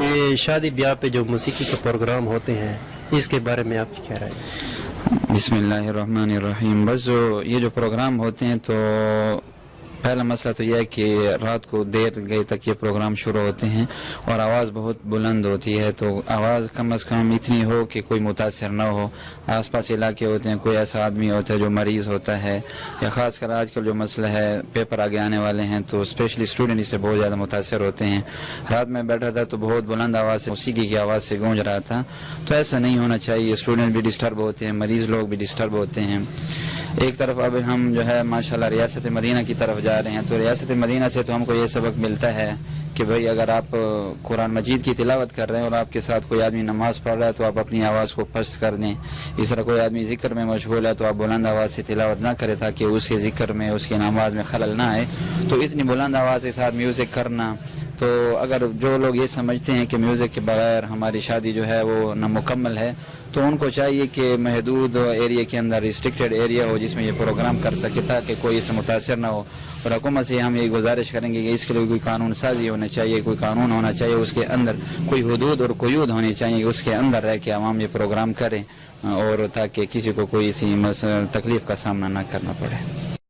یہ شادی بیاہ پہ جو موسیقی کے پروگرام ہوتے ہیں اس کے بارے میں آپ کی کیا رائے ہے؟ بسم اللہ الرحمن الرحیم. بس یہ جو پروگرام ہوتے ہیں تو پہلا مسئلہ تو یہ ہے کہ رات کو دیر گئے تک یہ پروگرام شروع ہوتے ہیں اور آواز بہت بلند ہوتی ہے، تو آواز کم از کم اتنی ہو کہ کوئی متاثر نہ ہو. آس پاس علاقے ہوتے ہیں، کوئی ایسا آدمی ہوتا ہے جو مریض ہوتا ہے، یا خاص کر آج کل جو مسئلہ ہے پیپر آگے آنے والے ہیں تو اسپیشلی اسٹوڈنٹ اس سے بہت زیادہ متاثر ہوتے ہیں. رات میں بیٹھا تھا تو بہت بلند آواز سے موسیقی کی آواز سے گونج رہا تھا، تو ایسا نہیں ہونا چاہیے. اسٹوڈنٹ بھی ڈسٹرب ہوتے ہیں، مریض لوگ بھی ڈسٹرب ہوتے ہیں. ایک طرف اب ہم جو ہے ماشاءاللہ ریاست مدینہ کی طرف جا رہے ہیں، تو ریاست مدینہ سے تو ہم کو یہ سبق ملتا ہے کہ بھئی اگر آپ قرآن مجید کی تلاوت کر رہے ہیں اور آپ کے ساتھ کوئی آدمی نماز پڑھ رہا ہے تو آپ اپنی آواز کو پست کر دیں. اس طرح کوئی آدمی ذکر میں مشغول ہے تو آپ بلند آواز سے تلاوت نہ کریں تاکہ اس کے ذکر میں، اس کی نماز میں خلل نہ آئے. تو اتنی بلند آواز کے ساتھ میوزک کرنا، تو اگر جو لوگ یہ سمجھتے ہیں کہ میوزک کے بغیر ہماری شادی جو ہے وہ نامکمل ہے، تو ان کو چاہیے کہ محدود ایریا کے اندر ریسٹرکٹڈ ایریا ہو جس میں یہ پروگرام کر سکے تاکہ کوئی اس سے متاثر نہ ہو. اور حکومت سے ہم یہ گزارش کریں گے کہ اس کے لیے کوئی قانون سازی ہونا چاہیے، کوئی قانون ہونا چاہیے، اس کے اندر کوئی حدود اور قیود ہونی چاہیے، اس کے اندر رہ کے عوام یہ پروگرام کریں اور تاکہ کسی کو کوئی اسی تکلیف کا سامنا نہ کرنا پڑے.